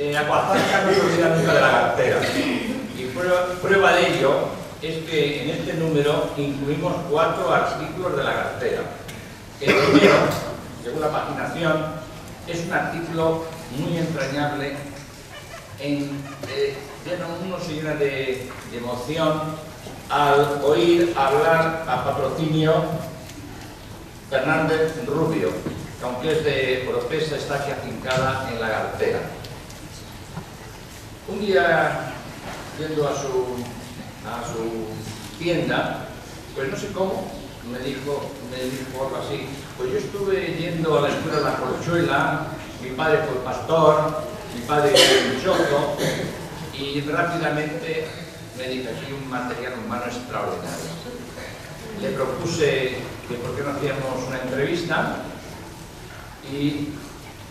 Aquafarca no se olvida nunca de la cartera. Y prueba de ello es que en este número incluimos 4 artículos de la cartera. El primero, según la paginación, es un artículo muy entrañable, uno se llena de emoción al oír hablar a Patrocinio Fernández Rubio, que aunque es de Oropesa, está aquí afincada en la cartera. Un día, yendo a su tienda, pues no sé cómo, me dijo algo así: pues yo estuve yendo a la escuela de la Corchuela, mi padre fue pastor, mi padre fue un choco, y rápidamente me dijo: aquí un material humano extraordinario. Le propuse que por qué no hacíamos una entrevista, y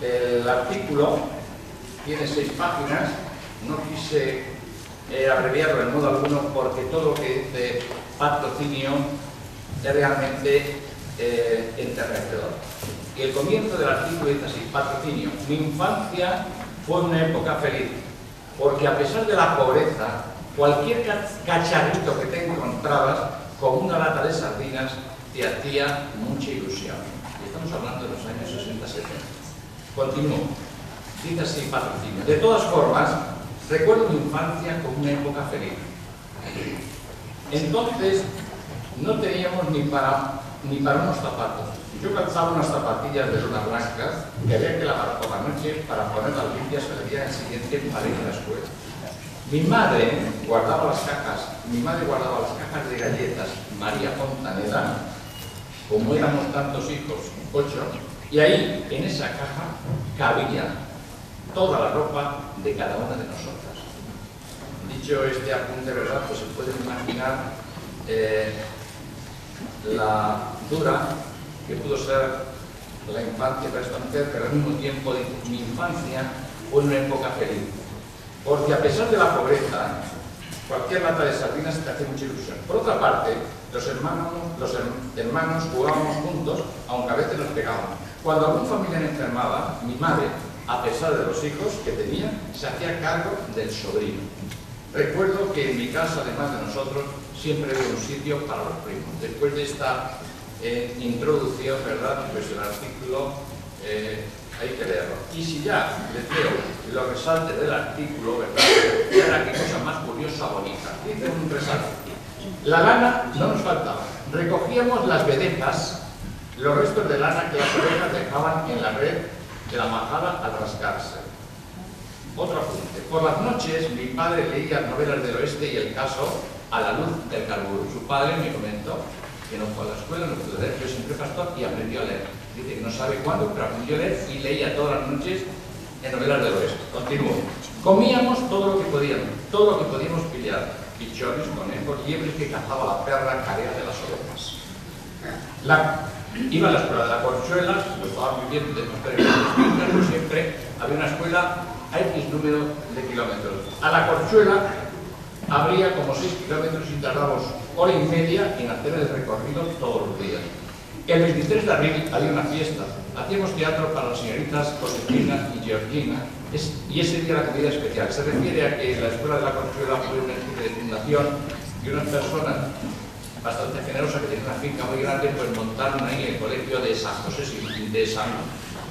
el artículo tiene 6 páginas. No quise abreviarlo en modo alguno porque todo lo que dice Patrocinio es realmente enternecedor. Y el comienzo del artículo dice así: Patrocinio, mi infancia fue una época feliz, porque a pesar de la pobreza, cualquier cacharrito que te encontrabas, como una lata de sardinas, te hacía mucha ilusión. Y estamos hablando de los años 60-70. Continúo. Dice así Patrocinio: de todas formas, recuerdo mi infancia como una época feliz. Entonces, no teníamos ni para unos zapatos. Yo calzaba unas zapatillas de lona blancas que había que lavar por la noche para ponerlas limpias el día siguiente para ir a la escuela. Mi madre guardaba las cajas de galletas María Fontaneda, como éramos tantos hijos, 8, y ahí, en esa caja, cabía toda la ropa de cada una de nosotras. Dicho este apunte, ¿verdad?, pues se puede imaginar la dura que pudo ser la infancia para esta mujer, pero al mismo tiempo mi infancia fue una época feliz. Porque a pesar de la pobreza, cualquier lata de sardinas te hace mucha ilusión. Por otra parte, los hermanos jugábamos juntos, aunque a veces nos pegábamos. Cuando algún familiar enfermaba, mi madre, a pesar de los hijos que tenía, se hacía cargo del sobrino. Recuerdo que en mi casa, además de nosotros, siempre había un sitio para los primos. Después de esta introducción, ¿verdad?, pues el artículo hay que leerlo. Y si ya les leo los resaltes del artículo, ¿verdad?, era qué cosa más curiosa, bonita. Dice un resalte: la lana no nos faltaba. Recogíamos las vedetas, los restos de lana que las ovejas dejaban en la red de la majada al rascarse. Otro apunte: por las noches mi padre leía novelas del oeste y el caso a la luz del carburo. Su padre me comentó que no fue a la escuela, no pudo leer, yo siempre pastor, y aprendió a leer. Dice que no sabe cuándo, pero aprendió a leer y leía todas las noches en novelas del oeste. Continúo. Comíamos todo lo que podíamos pillar: pichones, conejos, liebres que cazaba la perra carea de las ovejas. Iba a la escuela de la Corchuela, lo estaba viviendo de pues siempre había una escuela a X número de kilómetros. A la Corchuela habría como 6 kilómetros y tardábamos hora y media en hacer el recorrido todos los días. El 23 de abril había una fiesta. Hacíamos teatro para las señoritas Josefina y Georgina, y ese día la comida especial. Se refiere a que la escuela de la Corchuela fue una especie de fundación y unas personas bastante generosas que tenían una finca muy grande, pues montaron ahí el colegio de San José de San...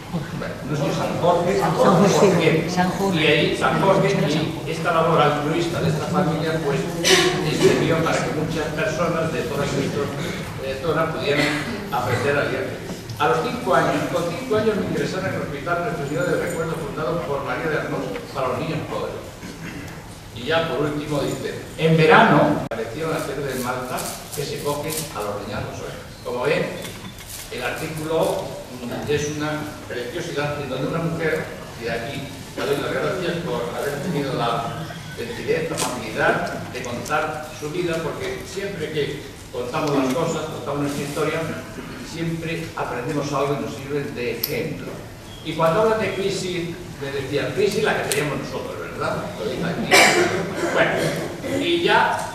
Bueno, no sé, San Jorge, y ahí San Jorge, y esta labor altruista de esta familia pues sirvió para que muchas personas de todas estas zonas pudieran aprender a leer. A los 5 años, con 5 años me ingresaron en el hospital Nuestra Señora del Recuerdo, fundado por María de Arnós para los niños pobres. Y ya por último dice: en verano aparecieron las series de Malta que se cogen a los leñados. Como ven, el artículo es una preciosidad en donde una mujer, y de aquí le doy las gracias por haber tenido la sencillez, la amabilidad de contar su vida, porque siempre que contamos las cosas, contamos nuestra historia, siempre aprendemos algo y nos sirve de ejemplo. Y cuando hablan de crisis, me decía, crisis la que teníamos nosotros, ¿verdad? Bueno, y ya,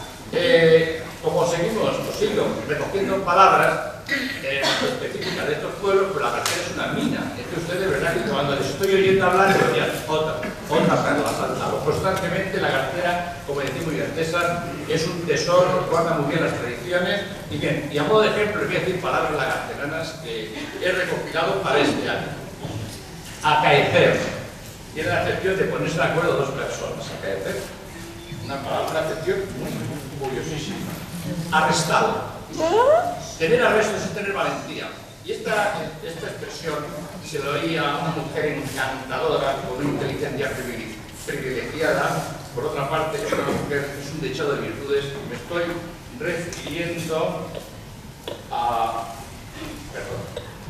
como seguimos, os sigo recogiendo palabras específicas de estos pueblos, pues la cartera es una mina. Es que ustedes, ¿verdad?, que cuando les estoy oyendo hablar, me decían, otra. otras han asaltado. Constantemente la garcera, como decía muy bien César, es un tesoro, guarda muy bien las tradiciones. Y bien, y a modo de ejemplo, les voy a decir palabras lagarteranas que he recopilado para este año. Acaecer. Tiene la acepción de ponerse de acuerdo dos personas. Acaecer. Una palabra, una acepción muy curiosísima. Arrestado. Tener arrestos es tener valentía. Y esta expresión se lo oía a una mujer encantadora, con una inteligencia privilegiada. Por otra parte, es una mujer que es un dechado de virtudes. Me estoy refiriendo a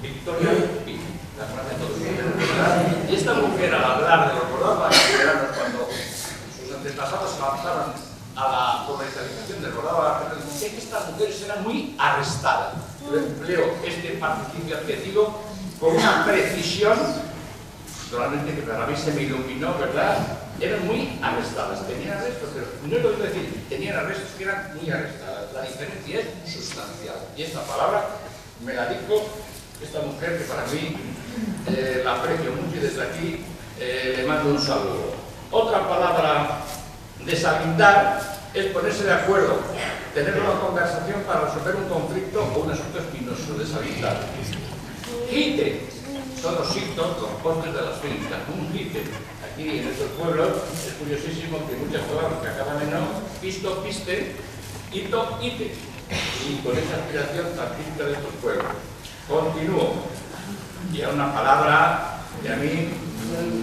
Victoria Pi, la conocen todos ustedes. Y esta mujer, al hablar de los bordados galanteranos, cuando sus antepasados avanzaban a la comercialización del bordado galanteranos, decía que estas mujeres eran muy arrestadas. Yo empleo este participio adjetivo con una precisión, normalmente que para mí se me iluminó, ¿verdad? Eran muy arrestadas, tenían arrestos, pero no es lo que decir, tenían arrestos que eran muy arrestadas. La diferencia es sustancial. Y esta palabra me la dijo esta mujer que para mí la aprecio mucho y desde aquí le mando un saludo. Otra palabra, desalindar, es ponerse de acuerdo, tener una conversación para resolver un conflicto o un asunto espinoso, desalindar. Hite, son los hitos, los postes de las fincas. Un hite, aquí en estos pueblos, es curiosísimo que muchas palabras que acaban en no, pisto, piste, hito, hite. Y con esa aspiración tan típica de estos pueblos. Continúo. Y era una palabra que a mí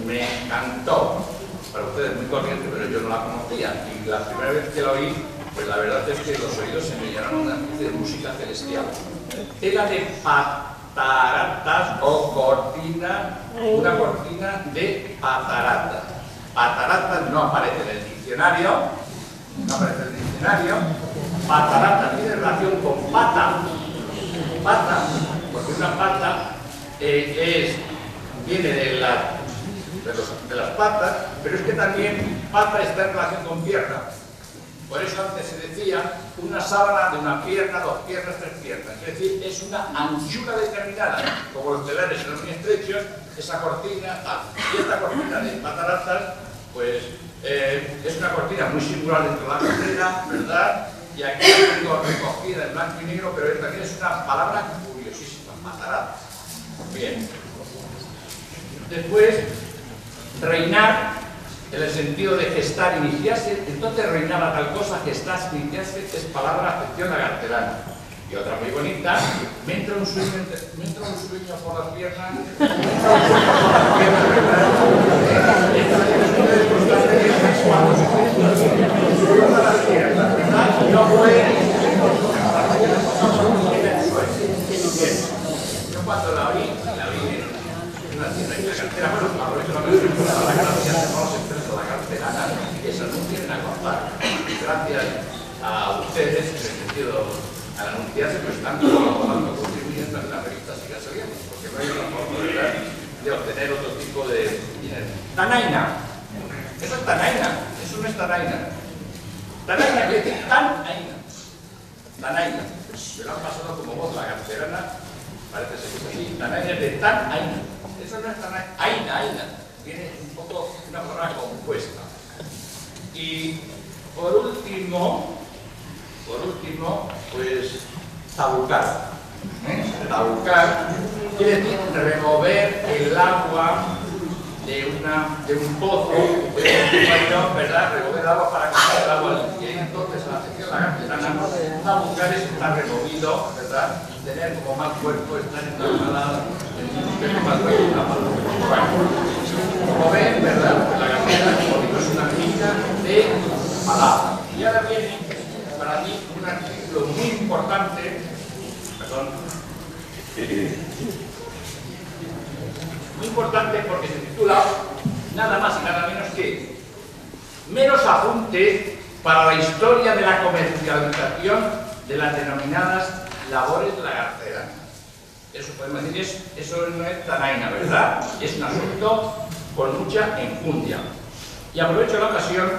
me encantó. Para ustedes muy corriente, pero yo no la conocía. Y la primera vez que la oí, pues la verdad es que los oídos se me llenaron una especie de música celestial. Tela de pataratas o cortina, una cortina de pataratas. Pataratas no aparece en el diccionario, no aparece en el diccionario. Patarata tiene relación con pata, porque una pata viene de las patas, pero es que también pata está en relación con pierna. Por eso antes se decía una sábana de una pierna, dos piernas, tres piernas. Es decir, es una anchura determinada. Como los telares eran muy estrechos, esa cortina tal. Y esta cortina de pataratas, pues es una cortina muy singular dentro de la cartera, ¿verdad? Y aquí la tengo recogida en blanco y negro, pero también es una palabra curiosísima, pataratas. Bien. Después, reinar, en el sentido de gestar, iniciarse. Entonces reinaba tal cosa, gestarse, iniciarse, es palabra acepción lagarterana. Y otra muy bonita, me entra un sueño por las piernas, no fue. Yo cuando la vi en una tienda de la cartera, bueno, aprovecho la mención para la gracia de los expresos de la carterana, que eso no tienen a contar. Gracias a ustedes, en el sentido, al anunciarse, pues están colaborando, contribuyendo en la revista siga saliendo, porque no hay otra forma, ¿verdad?, de obtener otro tipo de dinero. Tanaina. Eso es tanaina, eso no es tanaina. Tanaina quiere decir tanaina. Tanaina. Me lo han pasado como voz la carterana, parece ser que es así. Tanaina es de tanaina. Eso no es tanaina. Aina. Tiene un poco una palabra compuesta. Y por último, pues tabucar. Tabucar quiere decir remover el agua de un pozo, ¿verdad? Remover el agua para que salga el agua limpia. Y entonces la sección lagarterana, tabucar es estar removido, ¿verdad? Tener como mal cuerpo, estar encarnada en un peso más cuerpo, una palabra. Como ven, ¿verdad? La lagarterana, como digo, es una línea de palabras. Y ahora viene para mí un artículo muy importante, muy importante porque se titula nada más y nada menos que meros apunte para la historia de la comercialización de las denominadas labores lagarteranas. Eso podemos decir, eso no es tanaina, ¿verdad? Es un asunto con mucha enjundia. Y aprovecho la ocasión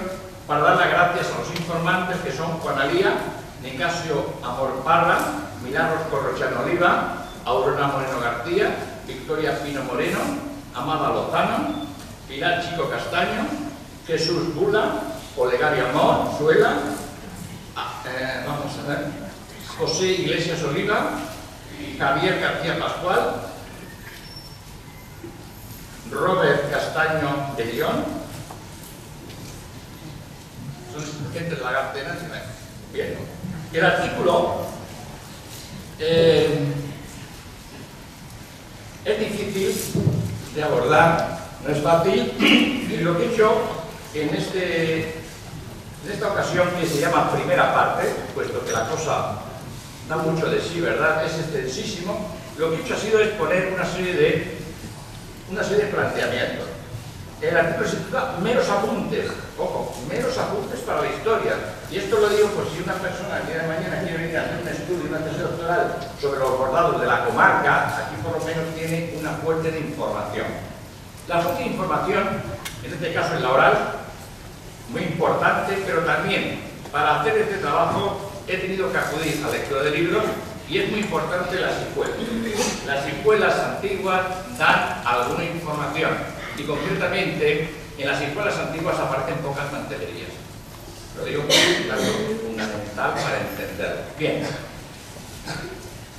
para dar las gracias a los informantes que son Juan Alía, Nicasio Amor Parra, Milagros Corrochano Oliva, Aurora Moreno García, Victoria Pino Moreno, Amada Lozano, Pilar Chico Castaño, Jesús Bula, Olegario Amor, Suela, vamos a ver, José Iglesias Oliva, Javier García Pascual, Robert Castaño de León. Son gente de la cartera. Bien. El artículo es difícil de abordar, no es fácil, y lo que he hecho en esta ocasión, que se llama primera parte, puesto que la cosa da mucho de sí, ¿verdad? Es extensísimo. Lo que he hecho ha sido exponer una serie de planteamientos. El artículo se titula Meros apuntes, ojo, meros apuntes para la historia. Y esto lo digo por si una persona el día de mañana quiere venir a hacer un estudio, una tesis doctoral sobre los bordados de la comarca, aquí por lo menos tiene una fuente de información. La fuente de información, en este caso es la oral, muy importante, pero también para hacer este trabajo he tenido que acudir a lectura de libros y es muy importante las escuelas. Las escuelas antiguas dan alguna información y concretamente en las escuelas antiguas aparecen pocas mantelerías. Lo digo porque es algo fundamental para entenderlo. Bien,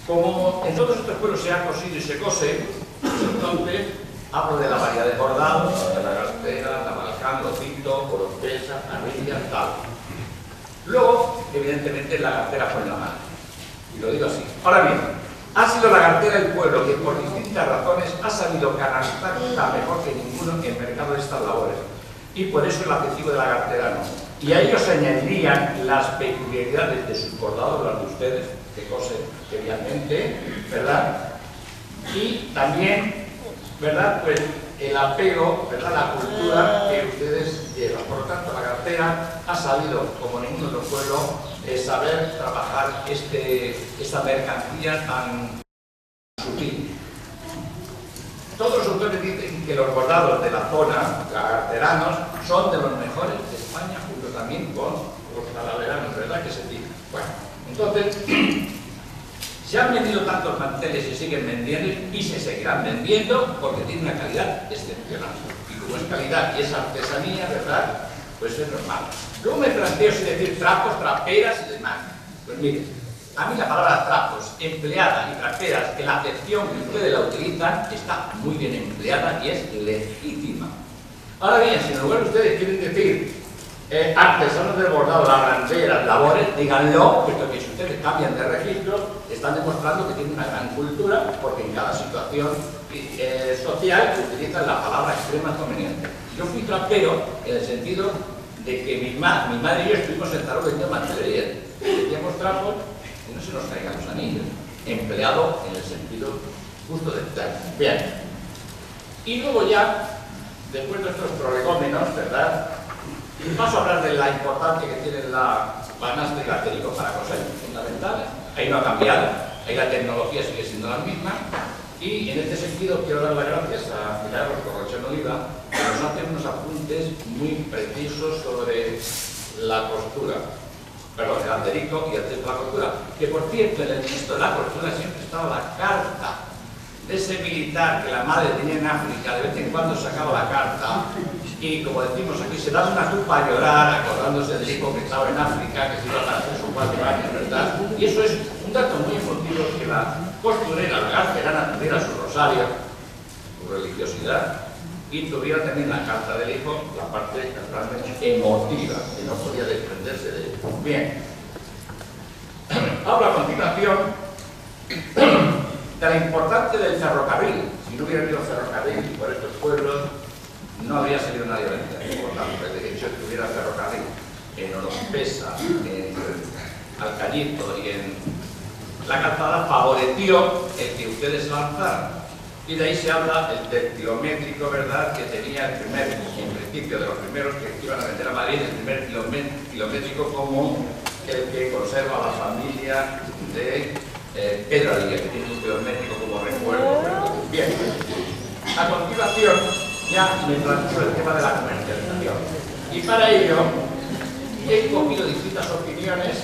como en todos estos pueblos se ha cosido y se cose, pues entonces hablo de la variedad de bordados, de la cartera, tabalcán, locito, oropesa, arrilla, tal. Luego, evidentemente, la cartera pone la mano. Y lo digo así. Ahora bien, ha sido la cartera del pueblo que por distintas razones ha sabido canalizar mejor que ninguno en el mercado de estas labores. Y por eso el adjetivo de la cartera no. Y a ellos se añadirían las peculiaridades de sus bordados, las de ustedes, que cosen seriamente, ¿verdad? Y también, ¿verdad? Pues el apego, ¿verdad? La cultura que ustedes llevan. Por lo tanto, la cartera ha sabido, como ningún otro pueblo, saber trabajar esta mercancía tan sutil. Todos los autores dicen que los bordados de la zona, carteranos, son de los mejores de España, junto también con los talaveranos, ¿verdad? Que se tiran. Bueno, entonces, se han vendido tantos manteles y siguen vendiendo y se seguirán vendiendo porque tienen una calidad excepcional. Y como es calidad y es artesanía, ¿verdad? Pues es normal. Luego me planteo si decir trapos, traperas y demás. Pues mire, a mí la palabra trapos, empleada y traperas, en la acepción que ustedes la utilizan, está muy bien empleada y es legítima. Ahora bien, si en lugar de ustedes quieren decir artesanos del bordado, labranceras, labores, díganlo, puesto que si ustedes cambian de registro, están demostrando que tienen una gran cultura, porque en cada situación social utilizan la palabra extrema conveniente. Yo fui trapero en el sentido de que mi madre y yo estuvimos sentados vendiendo mantelería. Vendíamos trapos y no se nos caigan los anillos. Empleado en el sentido justo del término. Bien. Y luego ya, después de estos prolegómenos, ¿verdad? Paso a hablar de la importancia que tiene la banasta y la acrílico para coser, fundamentales. Ahí no ha cambiado, ahí la tecnología sigue siendo la misma. Y en este sentido quiero dar las gracias a Milagros Corrochano Oliva, que nos hace unos apuntes muy precisos sobre la costura. Perdón, el acrílico y el texto de la costura. Que por cierto, en el texto de la costura siempre estaba la carta de ese militar que la madre tenía en África, de vez en cuando sacaba la carta y, como decimos aquí, se daba una tupa a llorar acordándose del hijo que estaba en África, que se iba a dar 3 o 4 años, ¿verdad? Y eso es un dato muy emotivo, que la costurera, la carterana, tuviera su rosario, su religiosidad, y tuviera también la carta del hijo, la parte realmente emotiva, que no podía desprenderse de él. Bien. Hablo a continuación de la importancia del ferrocarril. Si no hubiera habido ferrocarril por estos pueblos, no habría salido nadie a vender. Por tanto, el hecho de que hubiera ferrocarril en Oropesa, en Alcañizo y en la Calzada favoreció el que ustedes lanzaran. Y de ahí se habla del kilométrico, ¿verdad?, que tenía el primer, en principio, de los primeros que iban a vender a Madrid, el primer kilométrico como el que conserva la familia de Pedro Alilla, que tiene un kilométrico como recuerdo, ¿verdad? Bien, a continuación ya me planteo el tema de la comercialización. Y para ello he cogido distintas opiniones,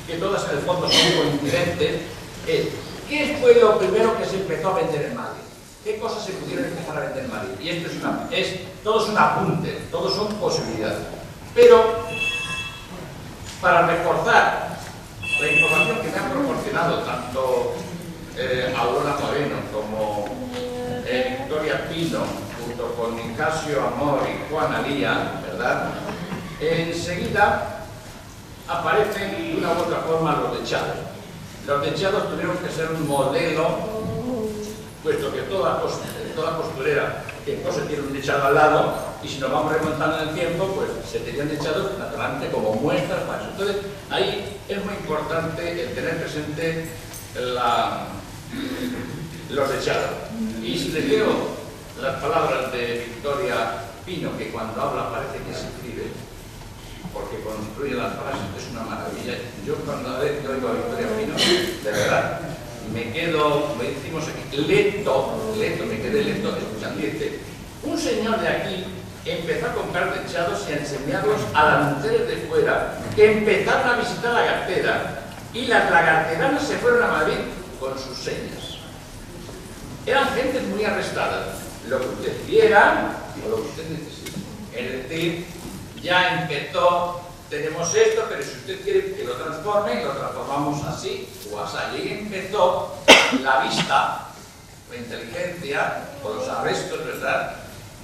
que todas en el fondo son coincidentes. ¿Qué fue lo primero que se empezó a vender en Madrid? qué cosas se pudieron empezar a vender en Madrid. Y esto todo es un apunte, todos son posibilidades. Pero, para reforzar la información que me han proporcionado tanto Aurora Moreno como Victoria Pino, junto con Nicasio Amor y Juana Lía, ¿verdad? Enseguida aparecen de una u otra forma los dechados. Los dechados tuvieron que ser un modelo, puesto que toda costurera que no se tiene un dechado al lado, y si nos vamos remontando en el tiempo, pues se tenían dechados naturalmente como muestras para eso. Entonces, ahí es muy importante el tener presente los dechados. Y si les leo las palabras de Victoria Pino, que cuando habla parece que se escribe, porque construye las frases, es una maravilla. Yo cuando oigo a Victoria Pino, de verdad, me quedo, como decimos aquí, me quedé lento escuchando. Dice, un señor de aquí empezó a comprar techados y a enseñarlos a las mujeres de fuera, que empezaron a visitar la Gartera, y las lagarteranas se fueron a Madrid con sus señas. Eran gentes muy arrestadas, lo que usted quiera o lo que usted necesite. Es decir, ya empezó, tenemos esto, pero si usted quiere que lo transforme, lo transformamos así o así. Y empezó la vista, la inteligencia o los arrestos, ¿verdad?,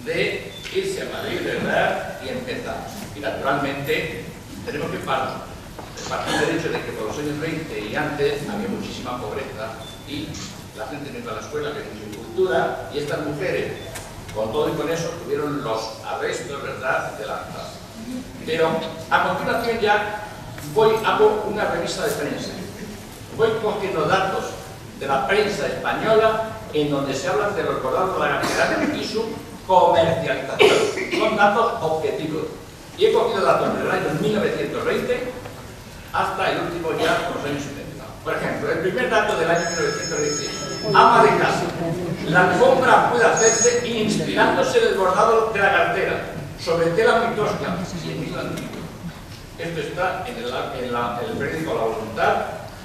de irse a Madrid, ¿verdad?, y empezar. Y naturalmente tenemos que partir del hecho de que por los años 20 y antes había muchísima pobreza y la gente no iba a la escuela, que no tiene cultura, y estas mujeres, con todo y con eso, tuvieron los arrestos, ¿verdad?, de la clase. Pero a continuación ya hago una revista de prensa. Voy cogiendo datos de la prensa española en donde se habla de los bordados de la Gartera y su comercialización. Son datos objetivos. Y he cogido datos del año 1920 hasta el último ya, los años 70. Por ejemplo, el primer dato del año 1916. Ama de casa. La alfombra puede hacerse inspirándose del bordado de la Gartera, sobre tela muy tosca y en hilo antiguo. Esto está en el periódico La Voluntad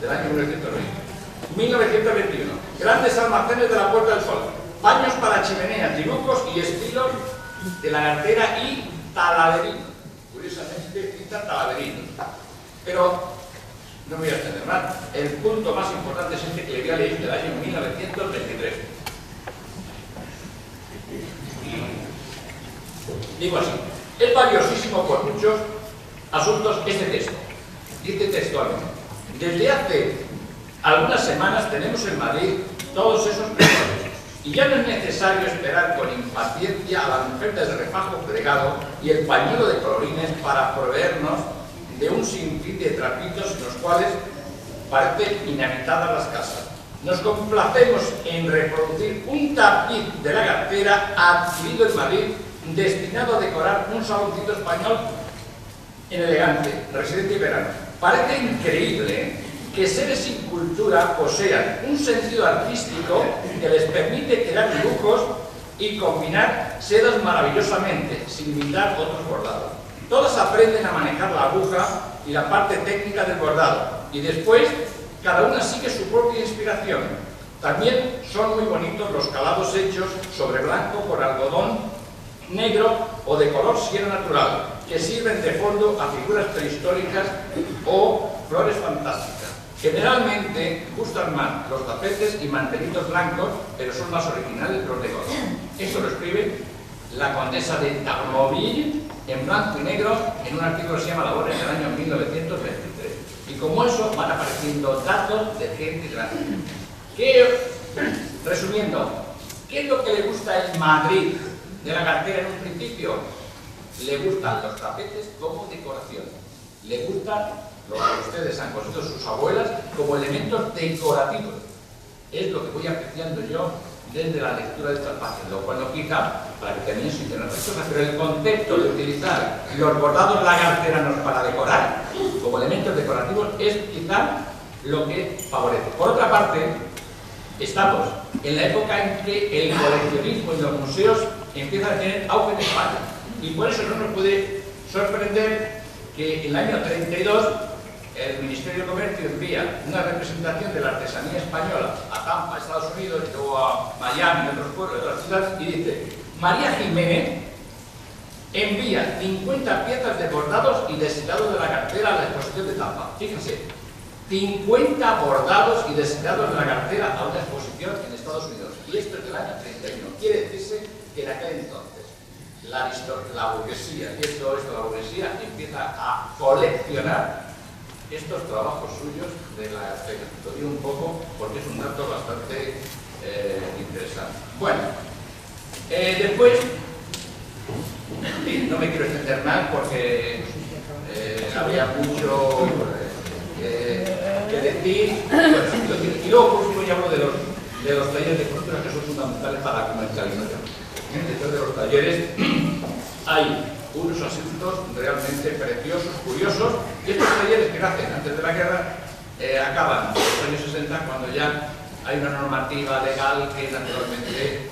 del año 1920. 1921. Grandes almacenes de la Puerta del Sol. Baños para chimeneas, dibujos y estilos de la Gartera y Talaverino. Curiosamente cita Talaverino. Pero no me voy a extender más. El punto más importante es este que le voy a leer del año 1923. Digo así, es valiosísimo por muchos asuntos este texto. Dice textualmente, desde hace algunas semanas tenemos en Madrid todos esos precios y ya no es necesario esperar con impaciencia a la mujer del refajo fregado y el pañuelo de colorines para proveernos de un sinfín de trapitos en los cuales parecen inhabitadas las casas. Nos complacemos en reproducir un tapiz de la Gartera adquirido en Madrid destinado a decorar un saloncito español en elegante, residente y verano. Parece increíble que seres sin cultura posean un sentido artístico que les permite crear dibujos y combinar sedas maravillosamente, sin imitar otros bordados. Todas aprenden a manejar la aguja y la parte técnica del bordado, y después cada una sigue su propia inspiración. También son muy bonitos los calados hechos sobre blanco por algodón negro o de color siena natural, que sirven de fondo a figuras prehistóricas o flores fantásticas. Generalmente gustan más los tapetes y mantelitos blancos, pero son más originales los de color. Esto lo escribe la condesa de Tarmoville en blanco y negro en un artículo que se llama Labores del año 1923. Y como eso van apareciendo datos de gente grande. Resumiendo, ¿qué es lo que le gusta en Madrid de la Gartera en un principio? Le gustan los tapetes como decoración. Le gustan lo que ustedes han construido sus abuelas como elementos decorativos. Es lo que voy apreciando yo desde la lectura de estas páginas, lo cual no quita para que también se entiendan las cosas, pero el concepto de utilizar los bordados lagarteranos para decorar como elementos decorativos es quizá lo que favorece. Por otra parte, estamos en la época en que el coleccionismo y los museos empiezan a tener auge en España, y por eso no nos puede sorprender que en el año 32 el Ministerio de Comercio envía una representación de la artesanía española a Tampa, Estados Unidos, y luego a Miami, y otros pueblos, otras ciudades, y dice: María Jiménez envía 50 piezas de bordados y desillados de la cartera a la exposición de Tampa. Fíjense, 50 bordados y desillados de la cartera a una exposición en Estados Unidos. Y esto es del año 31. Quiere decirse que en aquel entonces la burguesía, y la burguesía empieza a coleccionar estos trabajos suyos de la cartera. Lo digo un poco porque es un dato bastante interesante. Bueno, después, no me quiero extender más porque habría mucho que decir. Y luego, por último, ya hablo de los talleres de costura, que son fundamentales para la comercialización. Detrás de los talleres hay unos asuntos realmente preciosos, curiosos, y estos talleres que nacen antes de la guerra acaban en los años 60, cuando ya hay una normativa legal que naturalmente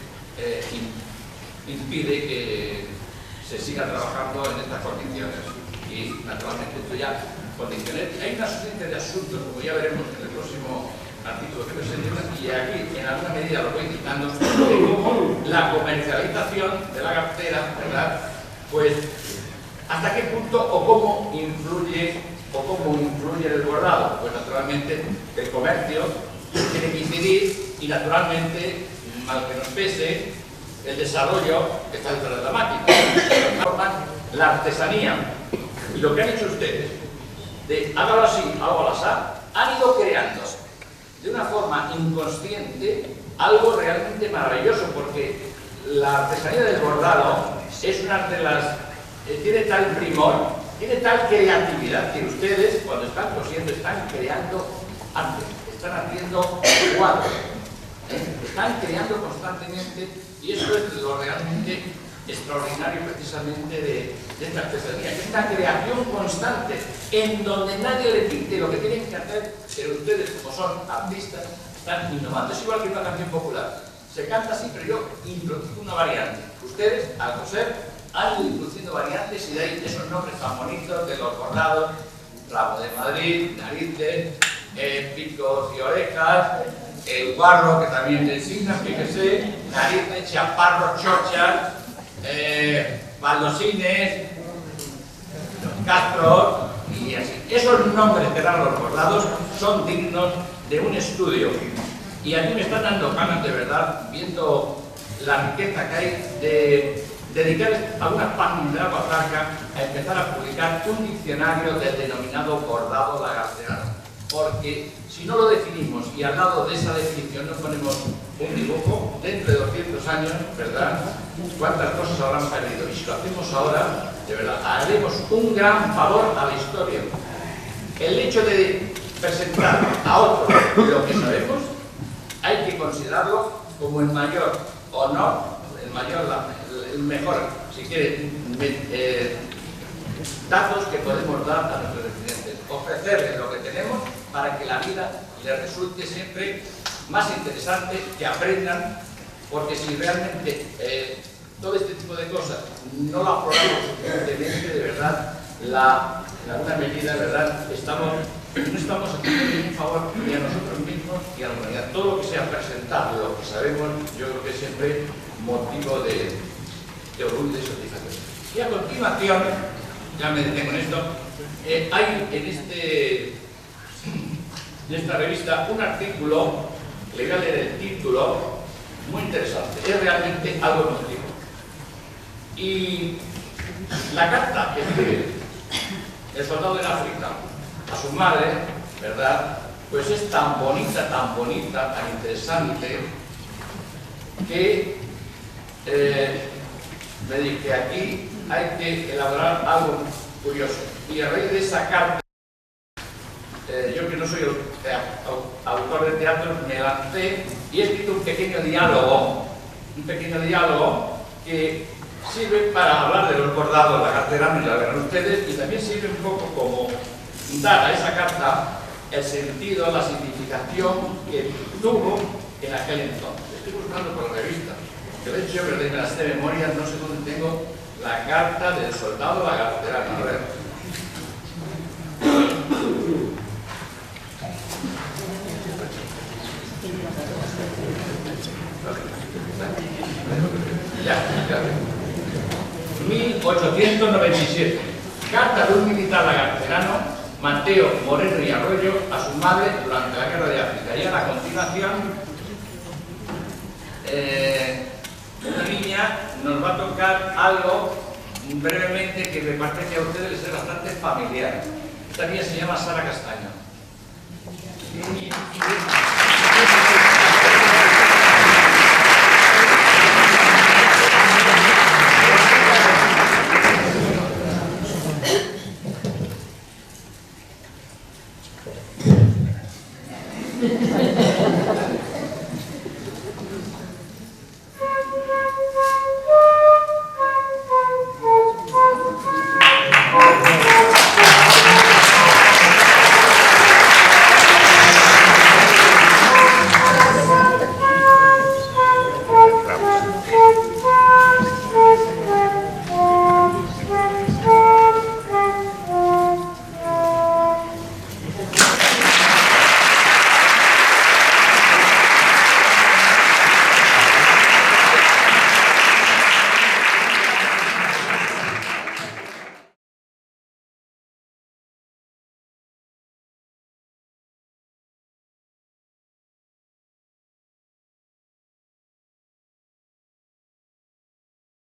impide que se siga trabajando en estas condiciones. Y naturalmente esto ya condiciones. Hay una serie de asuntos, como ya veremos en el próximo artículo que presentemos, y aquí en alguna medida lo voy indicando, de cómo la comercialización de la cartera, ¿verdad? Pues hasta qué punto o cómo influye el bordado. Pues naturalmente el comercio tiene que incidir, y naturalmente, mal que nos pese, el desarrollo está dentro de la máquina. La artesanía y lo que han hecho ustedes de hágalo así, hágalo así, han ido creando de una forma inconsciente algo realmente maravilloso, porque la artesanía del bordado es una de las... tiene tal primor, tiene tal creatividad, que ustedes, cuando están cosiendo, están creando arte, están haciendo cuadros, están creando constantemente, y eso es lo realmente extraordinario precisamente de esta artesanía, que es una creación constante, en donde nadie le pide lo que tienen que hacer, pero ustedes, como son artistas, están innovando. Es igual que una canción popular. Se canta así, pero yo introduzco una variante. Ustedes, al coser, han ido introduciendo variantes, y de ahí esos nombres tan bonitos de los bordados: rabo de Madrid, narices, picos y orejas, el guarro, que también designa, fíjese, narices, chaparros, chochas, baldosines, castros y así. Esos nombres que dan los bordados son dignos de un estudio, y a mí me están dando ganas, de verdad, viendo la riqueza que hay, de dedicar algunas páginas de Agua Blanca a empezar a publicar un diccionario del denominado bordado lagarterano, porque si no lo definimos y al lado de esa definición no ponemos un dibujo, dentro de 200 años, ¿verdad?, cuántas cosas habrán perdido. Y si lo hacemos ahora, de verdad, haremos un gran favor a la historia. El hecho de presentar a otros lo que sabemos, hay que considerarlo como el mayor honor, el mejor, si quieren, datos que podemos dar a nuestros estudiantes. Ofrecerles lo que tenemos para que la vida les resulte siempre más interesante, que aprendan, porque si realmente todo este tipo de cosas no lo aprobamos suficientemente, de verdad, en alguna medida, de verdad, no estamos haciendo ningún favor ni a nosotros mismos ni a la humanidad. Todo lo que sea presentar lo que sabemos, yo creo que es siempre motivo de orgullo y satisfacción. Y a continuación, ya me detengo en esto, hay en esta revista un artículo, le voy a leer el título, muy interesante, es realmente algo emotivo. Y la carta que escribe el soldado en África a su madre, ¿verdad?, pues es tan bonita, tan interesante, que me dije, aquí hay que elaborar algo curioso. Y a raíz de esa carta, yo que no soy autor de teatro, me lancé y he escrito un pequeño diálogo que sirve para hablar de los bordados, la cartera, y la verán ustedes, y también sirve un poco como dar a esa carta el sentido, la significación que tuvo en aquel entonces. Estoy buscando por la revista, que de hecho, me las de memoria, no sé dónde tengo la carta del soldado lagarterano. A ver. Ya. 1897. Carta de un militar lagarterano, Mateo Moreno y Arroyo, a su madre durante la guerra de África. Y a la continuación, una niña nos va a tocar algo brevemente que me parece que a ustedes les es bastante familiar. Esta niña se llama Sara Castaño.